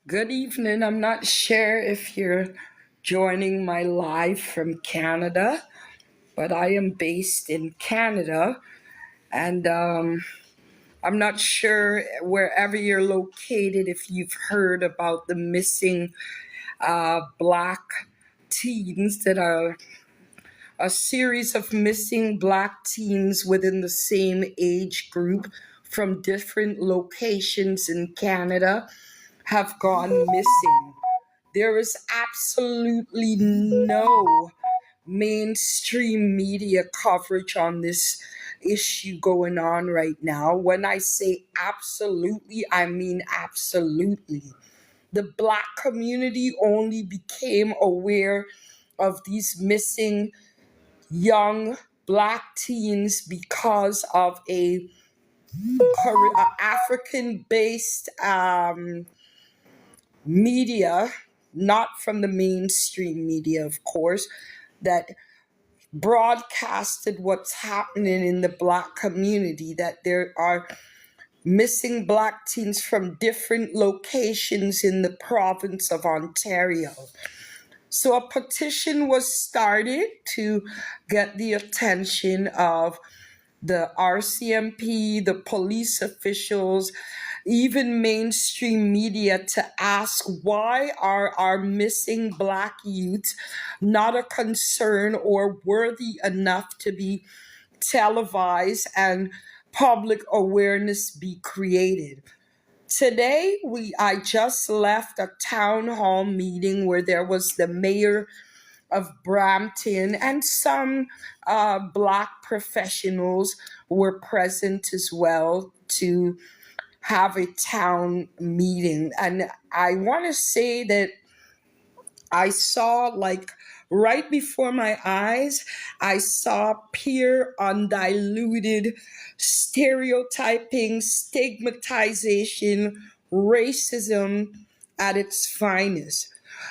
Good evening. I'm not sure if you're joining my live from Canada, but I am based in Canada. And I'm not sure wherever you're located if you've heard about the missing black teens that are a series of missing black teens within the same age group from different locations in Canada have gone missing. There is absolutely no mainstream media coverage on this issue going on right now. When I say absolutely, I mean absolutely. The black community only became aware of these missing young black teens because of a African based media, not from the mainstream media, of course, that broadcasted what's happening in the black community, that there are missing black teens from different locations in the province of Ontario. So a petition was started to get the attention of the RCMP, the police officials, even mainstream media to ask why are our missing black youth not a concern or worthy enough to be televised and public awareness be created. Today I just left a town hall meeting where there was the mayor of Brampton and some black professionals were present as well to have a town meeting. And I want to say that I saw, like, right before my eyes, I saw pure, undiluted stereotyping, stigmatization, racism at its finest.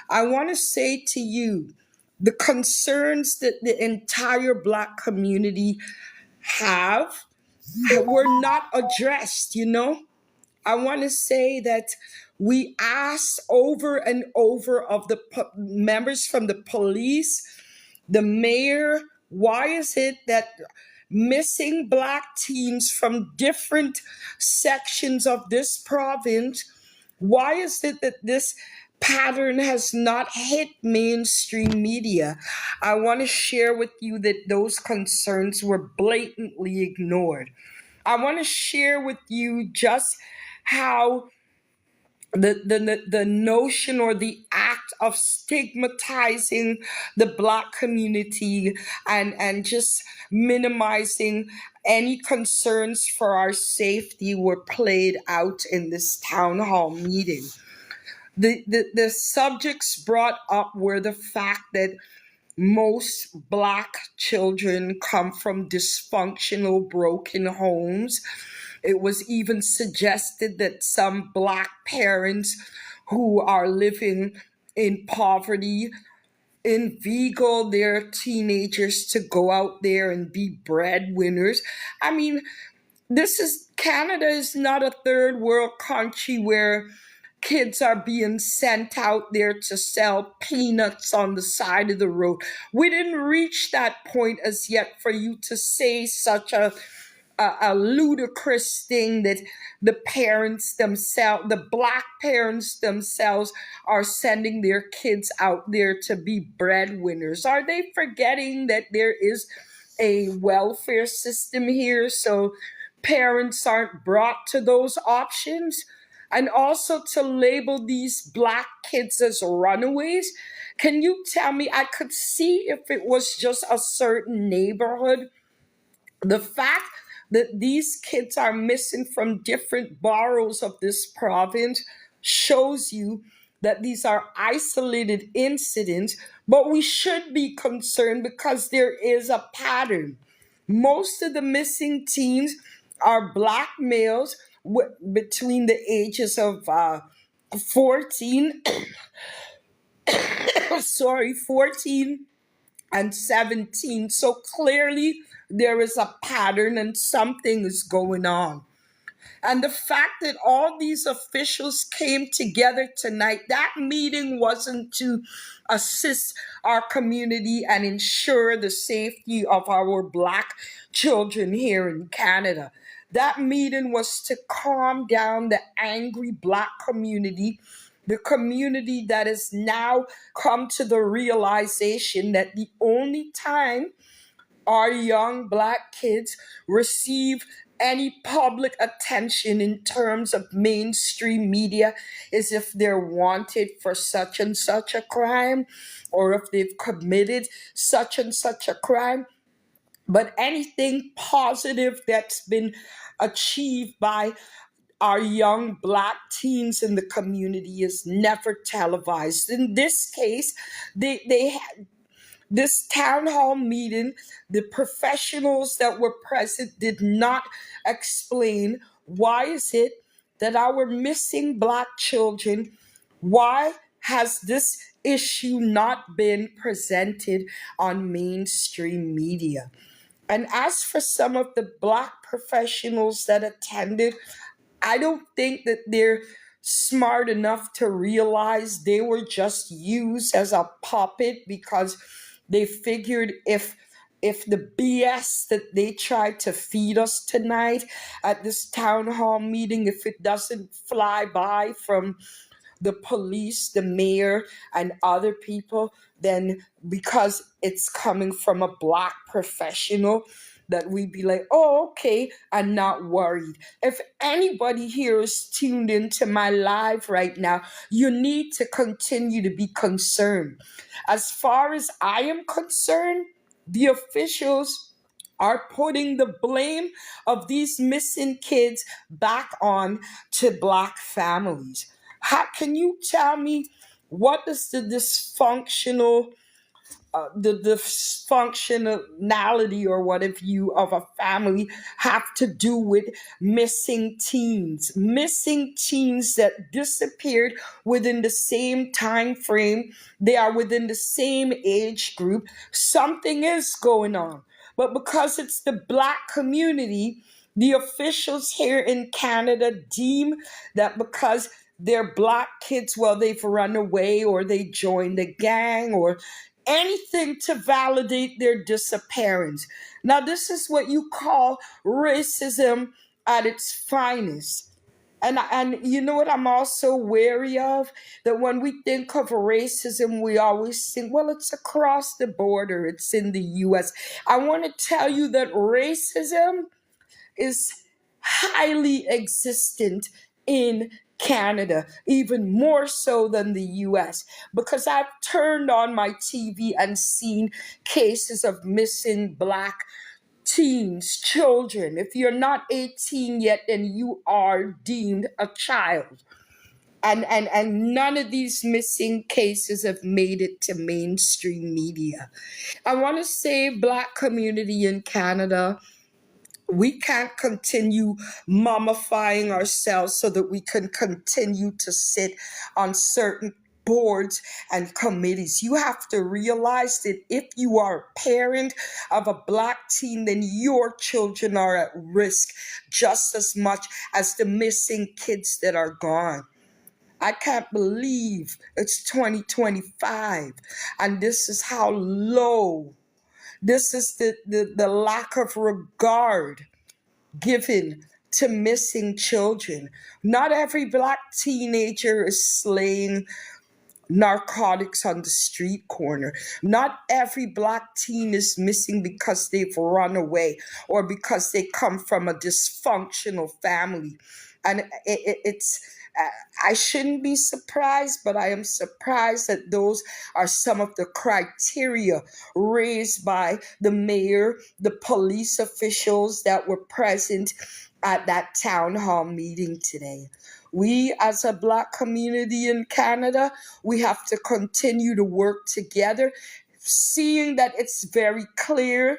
I want to say to you, the concerns that the entire black community have were not addressed. I want to say that we asked over and over of the members from the police, the mayor, why is it that missing black teens from different sections of this province, why is it that this pattern has not hit mainstream media? I want to share with you that those concerns were blatantly ignored. I want to share with you just how the notion or the act of stigmatizing the black community and just minimizing any concerns for our safety were played out in this town hall meeting. The subjects brought up were the fact that most black children come from dysfunctional, broken homes. It was even suggested that some black parents who are living in poverty inveigle their teenagers to go out there and be breadwinners. I mean, Canada is not a third world country where kids are being sent out there to sell peanuts on the side of the road. We didn't reach that point as yet for you to say such a ludicrous thing that the parents themselves, the black parents themselves, are sending their kids out there to be breadwinners. Are they forgetting that there is a welfare system here so parents aren't brought to those options? And also to label these black kids as runaways. Can you tell me? I could see if it was just a certain neighborhood. The fact that these kids are missing from different boroughs of this province shows you that these are isolated incidents, but we should be concerned because there is a pattern. Most of the missing teens are black males between the ages of 14 14 and 17. So clearly there is a pattern and something is going on. And the fact that all these officials came together tonight, that meeting wasn't to assist our community and ensure the safety of our Black children here in Canada. That meeting was to calm down the angry Black community, the community that has now come to the realization that the only time our young Black kids receive any public attention in terms of mainstream media is if they're wanted for such and such a crime or if they've committed such and such a crime. But anything positive that's been achieved by our young Black teens in the community is never televised. In this case, they this town hall meeting, the professionals that were present did not explain why is it that our missing Black children, why has this issue not been presented on mainstream media? And as for some of the Black professionals that attended, I don't think that they're smart enough to realize they were just used as a puppet because they figured if the BS that they tried to feed us tonight at this town hall meeting, if it doesn't fly by from the police, the mayor, and other people, then because it's coming from a Black professional, that we'd be like, oh, okay, I'm not worried. If anybody here is tuned into my live right now, you need to continue to be concerned. As far as I am concerned, the officials are putting the blame of these missing kids back on to Black families. How can you tell me what is the dysfunctionality or what have you of a family have to do with missing teens that disappeared within the same time frame? They are within the same age group. Something is going on, but because it's the Black community, the officials here in Canada deem that because they're Black kids, well, they've run away or they joined a gang or anything to validate their disappearance. Now, this is what you call racism at its finest. And you know what I'm also wary of? That when we think of racism, we always think, well, it's across the border, it's in the US. I want to tell you that racism is highly existent in Canada, even more so than the US, because I've turned on my TV and seen cases of missing Black teens, children. If you're not 18 yet, then you are deemed a child. And none of these missing cases have made it to mainstream media. I want to say, Black community in Canada, we can't continue mummifying ourselves so that we can continue to sit on certain boards and committees. You have to realize that if you are a parent of a Black teen, then your children are at risk just as much as the missing kids that are gone. I can't believe it's 2025 and this is how low, this is the lack of regard given to missing children. Not every Black teenager is slaying narcotics on the street corner. Not every Black teen is missing because they've run away or because they come from a dysfunctional family. And it's I shouldn't be surprised, but I am surprised that those are some of the criteria raised by the mayor, the police officials that were present at that town hall meeting today. We, as a Black community in Canada, we have to continue to work together, seeing that it's very clear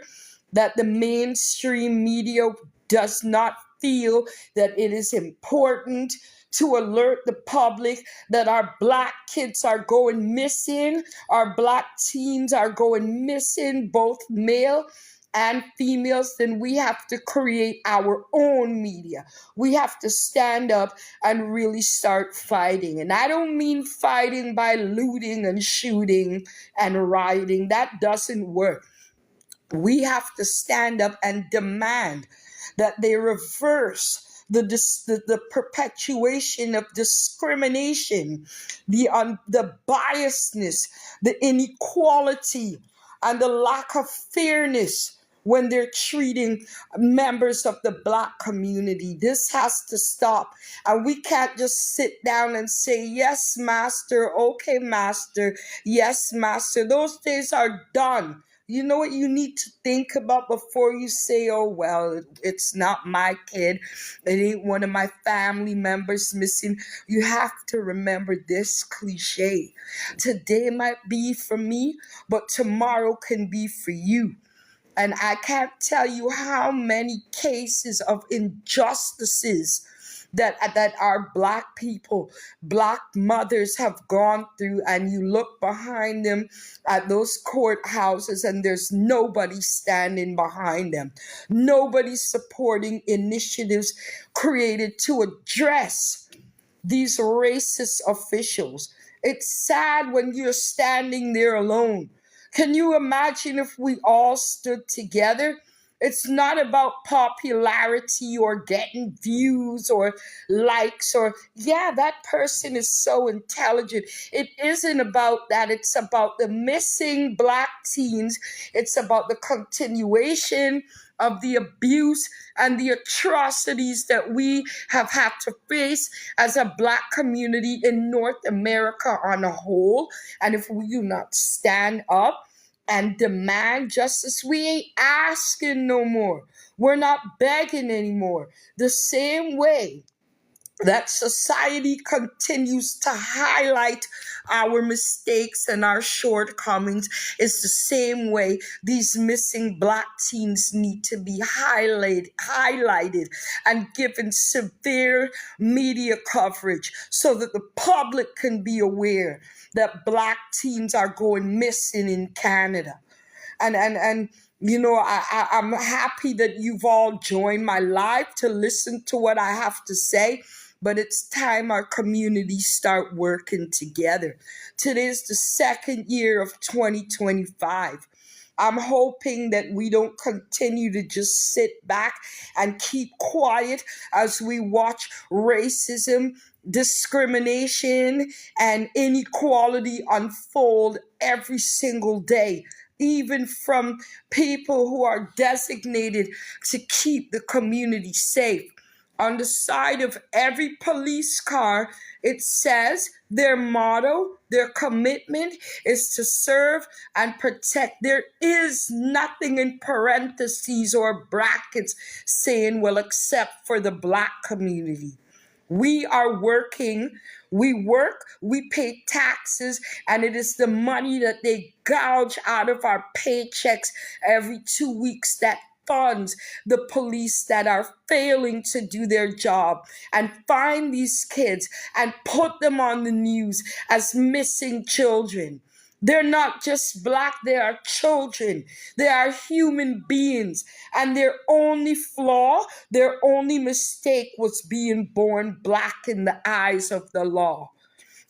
that the mainstream media does not feel that it is important to alert the public that our Black kids are going missing, our Black teens are going missing, both male and females, then we have to create our own media. We have to stand up and really start fighting. And I don't mean fighting by looting and shooting and rioting. That doesn't work. We have to stand up and demand that they reverse the perpetuation of discrimination, the biasness, the inequality, and the lack of fairness when they're treating members of the Black community. This has to stop. And we can't just sit down and say, yes, master, okay, master, yes, master. Those days are done. You know what you need to think about before you say, oh, well, it's not my kid. It ain't one of my family members missing. You have to remember this cliche. Today might be for me, but tomorrow can be for you. And I can't tell you how many cases of injustices that our Black people, Black mothers have gone through, and you look behind them at those courthouses and there's nobody standing behind them. Nobody supporting initiatives created to address these racist officials. It's sad when you're standing there alone. Can you imagine if we all stood together? It's not about popularity or getting views or likes or, yeah, that person is so intelligent. It isn't about that. It's about the missing Black teens. It's about the continuation of the abuse and the atrocities that we have had to face as a Black community in North America on a whole. And if we do not stand up and demand justice, we ain't asking no more. We're not begging anymore. The same way that society continues to highlight our mistakes and our shortcomings, is the same way these missing Black teens need to be highlighted and given severe media coverage so that the public can be aware that Black teens are going missing in Canada. And you know, I'm happy that you've all joined my live to listen to what I have to say, but it's time our communities start working together. Today is the second year of 2025. I'm hoping that we don't continue to just sit back and keep quiet as we watch racism, discrimination, and inequality unfold every single day, even from people who are designated to keep the community safe. On the side of every police car, it says their motto, their commitment is to serve and protect. There is nothing in parentheses or brackets saying, well, except for the Black community. We are working, we work, we pay taxes, and it is the money that they gouge out of our paychecks every 2 weeks that funds the police that are failing to do their job and find these kids and put them on the news as missing children. They're not just Black, they are children. They are human beings. And their only flaw, their only mistake was being born Black in the eyes of the law.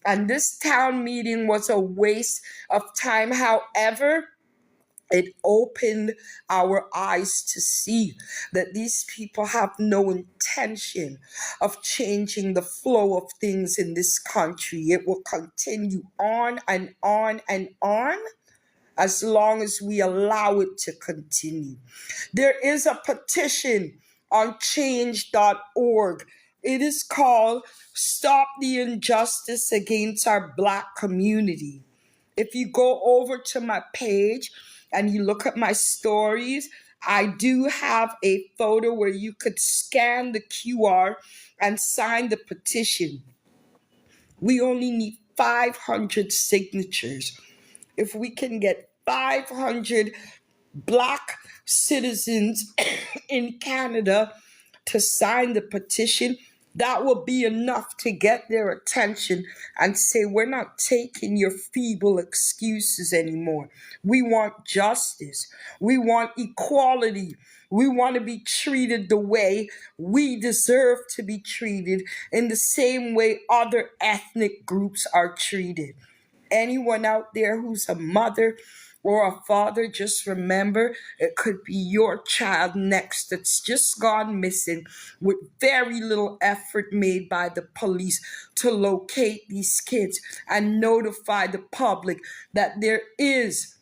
And this town meeting was a waste of time. However, it opened our eyes to see that these people have no intention of changing the flow of things in this country. It will continue on and on and on as long as we allow it to continue. There is a petition on change.org. It is called Stop the Injustice Against Our Black Community. If you go over to my page and you look at my stories, I do have a photo where you could scan the QR and sign the petition. We only need 500 signatures. If we can get 500 Black citizens in Canada to sign the petition, That will be enough to get their attention and say, we're not taking your feeble excuses anymore. We want justice. We want equality. We want to be treated the way we deserve to be treated, in the same way other ethnic groups are treated. Anyone out there who's a mother or a father, just remember it could be your child next that's just gone missing, with very little effort made by the police to locate these kids and notify the public that there is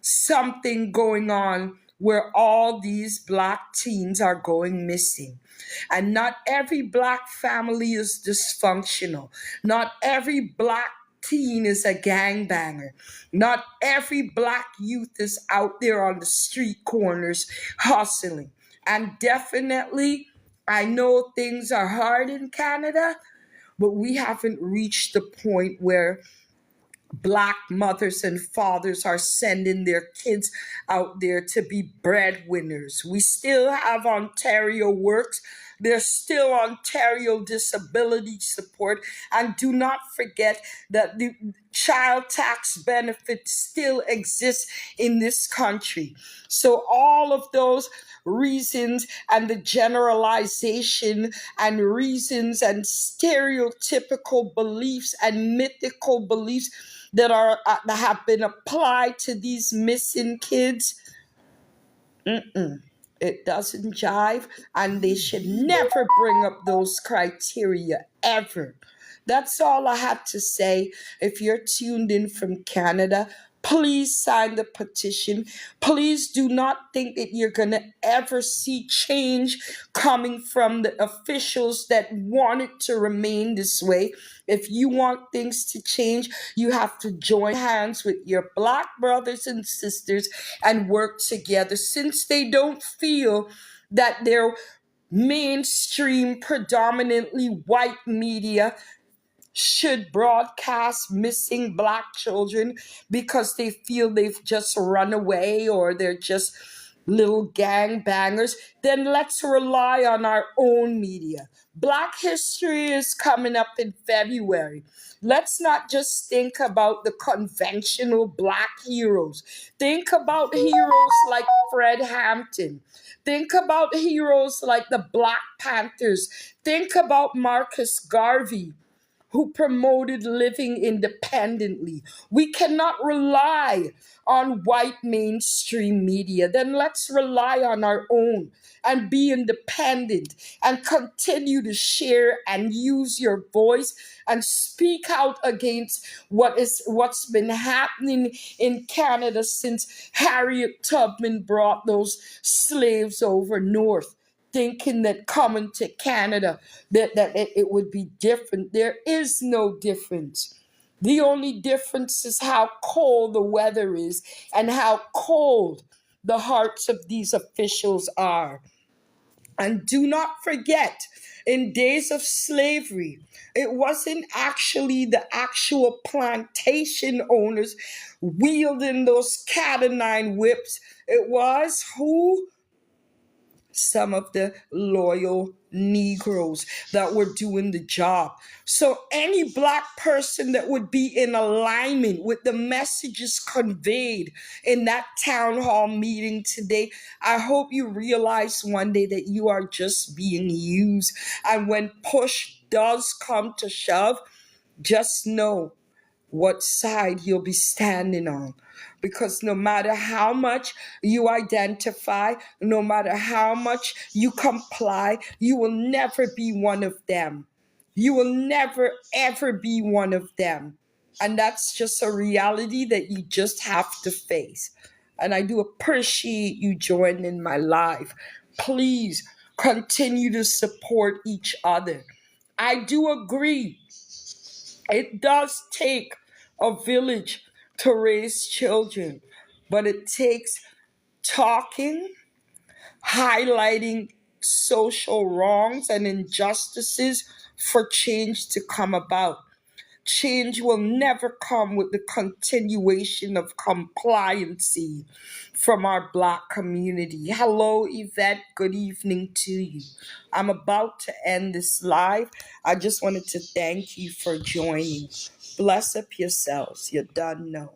something going on where all these black teens are going missing. And not every black family is dysfunctional. Not every black teen is a gangbanger. Not every black youth is out there on the street corners hustling. And definitely, I know things are hard in Canada, but we haven't reached the point where black mothers and fathers are sending their kids out there to be breadwinners. We still have Ontario Works. There's still Ontario Disability Support. And do not forget that the child tax benefit still exists in this country. So all of those reasons and the generalization and reasons and stereotypical beliefs and mythical beliefs that have been applied to these missing kids, it doesn't jive, and they should never bring up those criteria ever. That's all I had to say. If you're tuned in from Canada, please sign the petition. Please do not think that you're going to ever see change coming from the officials that want it to remain this way. If you want things to change, you have to join hands with your black brothers and sisters and work together, since they don't feel that their mainstream, predominantly white media should broadcast missing black children because they feel they've just run away or they're just little gang bangers. Then let's rely on our own media. Black History is coming up in February. Let's not just think about the conventional black heroes. Think about heroes like Fred Hampton. Think about heroes like the Black Panthers. Think about Marcus Garvey, who promoted living independently. We cannot rely on white mainstream media. Then let's rely on our own and be independent and continue to share and use your voice and speak out against what's been happening in Canada since Harriet Tubman brought those slaves over north, thinking that coming to Canada that it would be different. There is no difference. The only difference is how cold the weather is and how cold the hearts of these officials are. And do not forget, in days of slavery, it wasn't actually the actual plantation owners wielding those cat o' nine whips. It was who? Some of the loyal Negroes that were doing the job. So, any black person that would be in alignment with the messages conveyed in that town hall meeting today, I hope you realize one day that you are just being used. And when push does come to shove, just know what side you'll be standing on. Because no matter how much you identify, no matter how much you comply, you will never be one of them. You will never, ever be one of them. And that's just a reality that you just have to face. And I do appreciate you joining my live. Please continue to support each other. I do agree, it does take a village to raise children, but it takes talking, highlighting social wrongs and injustices for change to come about. change will never come with the continuation of compliancy from our Black community. Hello, Yvette. Good evening to you. I'm about to end this live. I just wanted to thank you for joining. Bless up yourselves. You done know.